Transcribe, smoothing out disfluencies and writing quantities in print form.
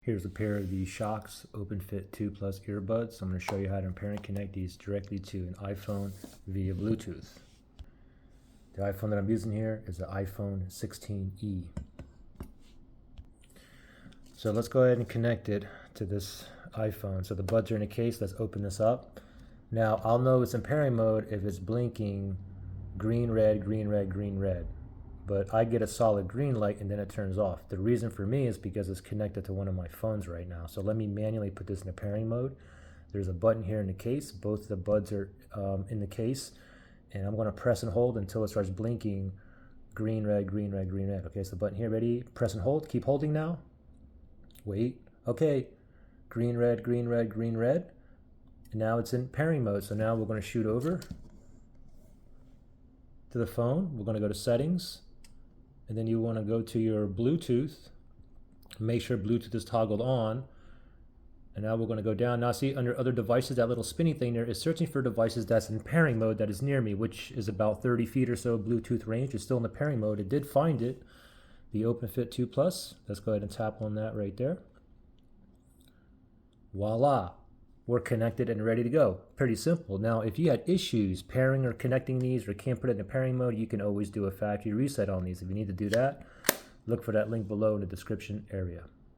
Here's a pair of the SHOKZ OpenFit 2 Plus earbuds. I'm going to show you how to pair and connect these directly to an iPhone via Bluetooth. The iPhone that I'm using here is the iPhone 16e. So let's go ahead and connect it to this iPhone. So the buds are in a case. Let's open this up. Now I'll know it's in pairing mode if it's blinking green, red, green, red, green, red. But I get a solid green light and then it turns off. The reason for me is because it's connected to one of my phones right now. So let me manually put this in a pairing mode. There's a button here in the case. Both the buds are in the case. And I'm going to press and hold until it starts blinking green, red, green, red, green, red. Okay, so the button here, ready? Press and hold. Keep holding now. Wait. Okay. Green, red, green, red, green, red. And now it's in pairing mode. So now we're going to shoot over to the phone. We're going to go to settings. And then you want to go to your Bluetooth. Make sure Bluetooth is toggled on. And now we're going to go down. Now see under other devices, that little spinning thing there is searching for devices that's in pairing mode that is near me, which is about 30 feet or so Bluetooth range. It's still in the pairing mode. It did find it, the OpenFit 2 Plus. Let's go ahead and tap on that right there. Voila. We're connected and ready to go. Pretty simple. Now, if you had issues pairing or connecting these or can't put it in pairing mode, you can always do a factory reset on these. If you need to do that, look for that link below in the description area.